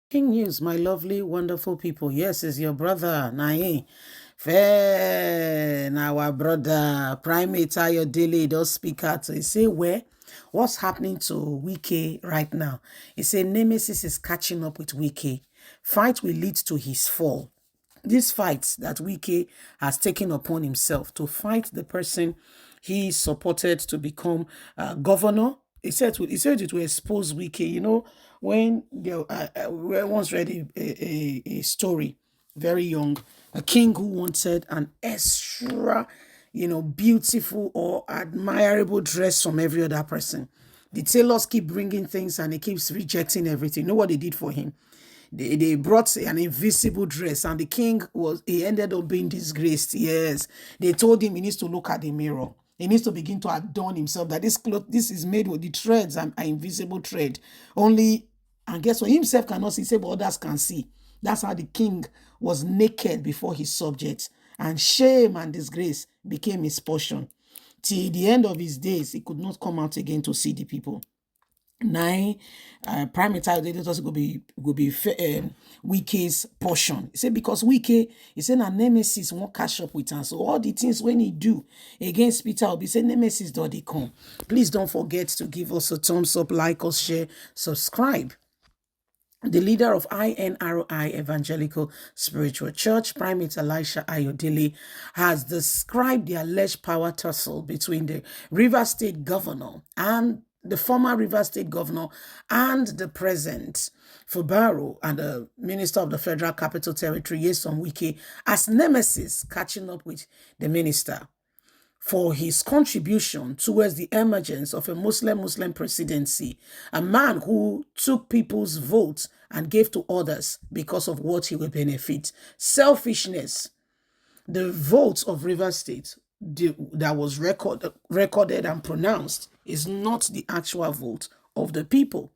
King News, my lovely, wonderful people. Yes, it's your brother, Nae. Fair, now our brother, Primate Ayodele, does speak out. He say, where? What's happening to Wike right now? He say, Nemesis is catching up with Wike. Fight will lead to his fall. This fight that Wike has taken upon himself to fight the person he supported to become governor. He said it will expose Wike. When we once read a story, very young, a king who wanted an extra, beautiful or admirable dress from every other person. The tailors keep bringing things and he keeps rejecting everything. You know what they did for him? They brought an invisible dress, and the king he ended up being disgraced. Yes, they told him he needs to look at the mirror. He needs to begin to adorn himself. That this cloth, this is made with the threads and an invisible thread. Only, and guess what? Himself cannot see, say, but others can see. That's how the king was naked before his subjects, and shame and disgrace became his portion. Till the end of his days, he could not come out again to see the people. Nine Primate Ayodele also go be Wike's portion. He said because Wike, he said na Nemesis won't catch up with him. So all the things when he do against Peter will be say Nemesis do they come. Please don't forget to give us a thumbs up, like us, share, subscribe. The leader of INRI Evangelical Spiritual Church, Primate Elisha Ayodele, has described the alleged power tussle between the Rivers State governor and the former Rivers State governor and the present Fubaro and the Minister of the Federal Capital Territory, Nyesom Wike, as Nemesis catching up with the minister for his contribution towards the emergence of a Muslim presidency, a man who took people's votes and gave to others because of what he would benefit. Selfishness. The votes of River State that was recorded and pronounced is not the actual vote of the people.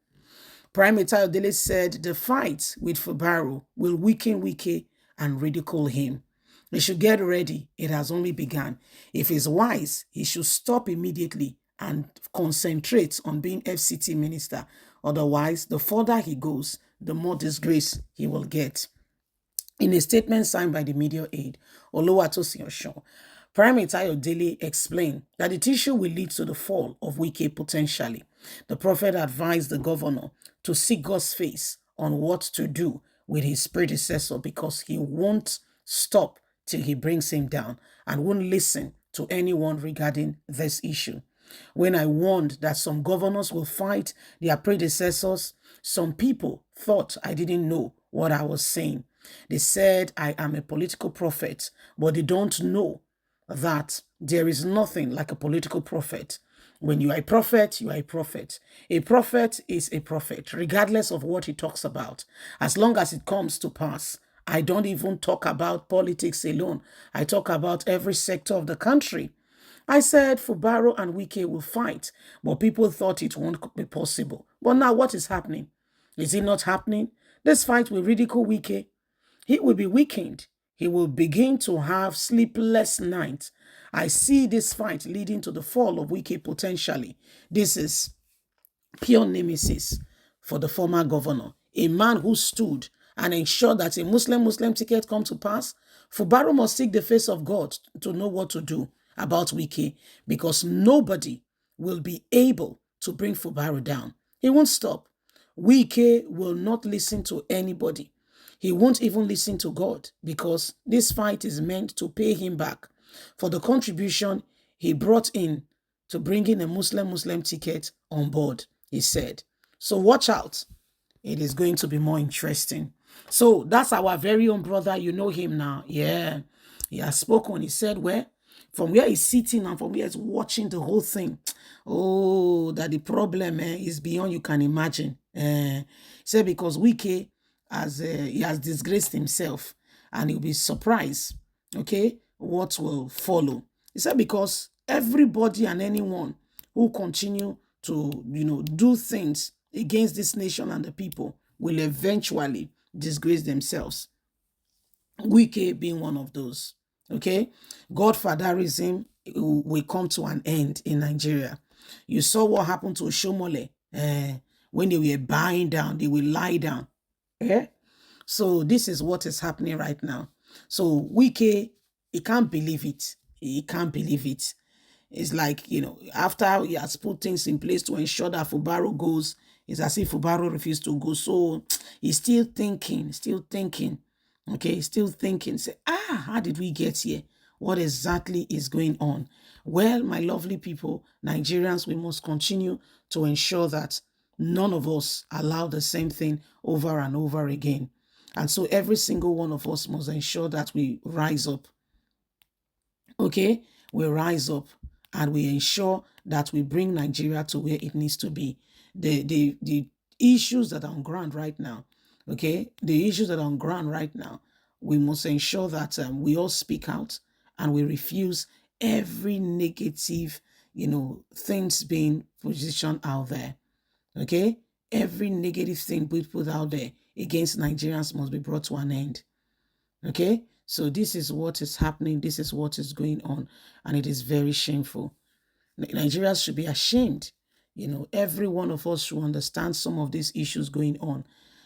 Primate Ayodele said the fight with Fubaro will weaken Wike and ridicule him. He should get ready. It has only begun. If he's wise, he should stop immediately and concentrate on being FCT minister. Otherwise, the further he goes, the more disgrace he will get. In a statement signed by the media aide, Oluwatosin Oshun, Primate Ayodele explained that the issue will lead to the fall of Wike potentially. The prophet advised the governor to seek God's face on what to do with his predecessor because he won't stop till he brings him down and won't listen to anyone regarding this issue. When I warned that some governors will fight their predecessors, some people thought I didn't know what I was saying. They said I am a political prophet, but they don't know that there is nothing like a political prophet. When you are a prophet, you are a prophet. A prophet is a prophet, regardless of what he talks about, as long as it comes to pass. I don't even talk about politics alone. I talk about every sector of the country. I said Fubaro and Wike will fight, but people thought it won't be possible. But now what is happening? Is it not happening? This fight will ridicule Wike. He will be weakened. He will begin to have sleepless nights. I see this fight leading to the fall of Wike potentially. This is pure nemesis for the former governor, a man who stood and ensured that a Muslim ticket come to pass. Fubaro must seek the face of God to know what to do about Wike because nobody will be able to bring Fubaro down. He won't stop. Wike will not listen to anybody. He won't even listen to God because this fight is meant to pay him back for the contribution he brought in to bringing a Muslim ticket on board, he said. So watch out. It is going to be more interesting. So that's our very own brother. You know him now. Yeah. He has spoken. He said, from where he's sitting and from where he's watching the whole thing, oh, that the problem is beyond you can imagine. He said because Wike he has disgraced himself and he'll be surprised, okay, what will follow. He said because everybody and anyone who continue to, do things against this nation and the people will eventually disgrace themselves. Wike being one of those. Okay, Godfatherism will come to an end in Nigeria. You saw what happened to Shomole when they were buying down, they will lie down. Yeah. So this is what is happening right now. So Wike, he can't believe it. He can't believe it. It's like, after he has put things in place to ensure that Fubaro goes, it's as if Fubaro refused to go. So he's still thinking. Okay, he's still thinking. Say, how did we get here? What exactly is going on? Well, my lovely people, Nigerians, we must continue to ensure that none of us allow the same thing over and over again. And so every single one of us must ensure that we rise up. Okay, we rise up and we ensure that we bring Nigeria to where it needs to be. The issues that are on ground right now, okay, the issues that are on ground right now, we must ensure that we all speak out and we refuse every negative, things being positioned out there. Okay, every negative thing we put out there against Nigerians must be brought to an end. Okay, so this is what is happening, this is what is going on, and it is very shameful. Nigerians should be ashamed. Every one of us should understand some of these issues going on,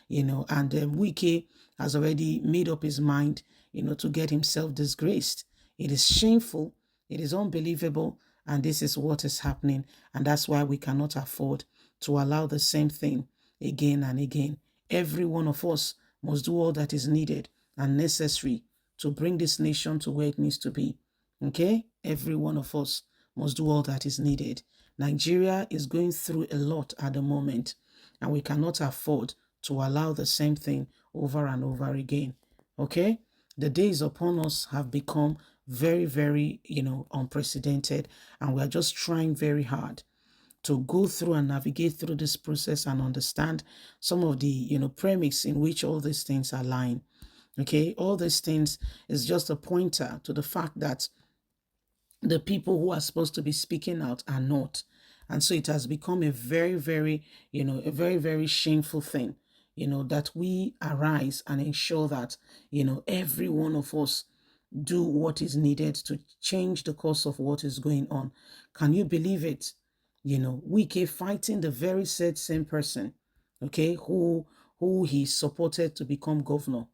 and Wike has already made up his mind, to get himself disgraced. It is shameful, it is unbelievable, and this is what is happening, and that's why we cannot afford to allow the same thing again and again. Every one of us must do all that is needed and necessary to bring this nation to where it needs to be. Okay? Every one of us must do all that is needed. Nigeria is going through a lot at the moment, and we cannot afford to allow the same thing over and over again. Okay? The days upon us have become very, very, unprecedented, and we are just trying very hard to go through and navigate through this process and understand some of the, premix in which all these things are lying. Okay, all these things is just a pointer to the fact that the people who are supposed to be speaking out are not. And so it has become a very, very, a very, very shameful thing, that we arise and ensure that, every one of us do what is needed to change the course of what is going on. Can you believe it? Wike fighting the very said same person, okay, who he supported to become governor.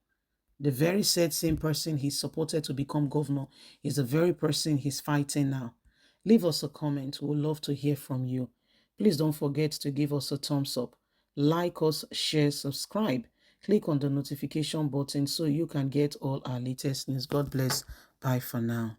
The very said same person he supported to become governor is the very person he's fighting now. Leave us a comment. We would love to hear from you. Please don't forget to give us a thumbs up. Like us, share, subscribe. Click on the notification button so you can get all our latest news. God bless. Bye for now.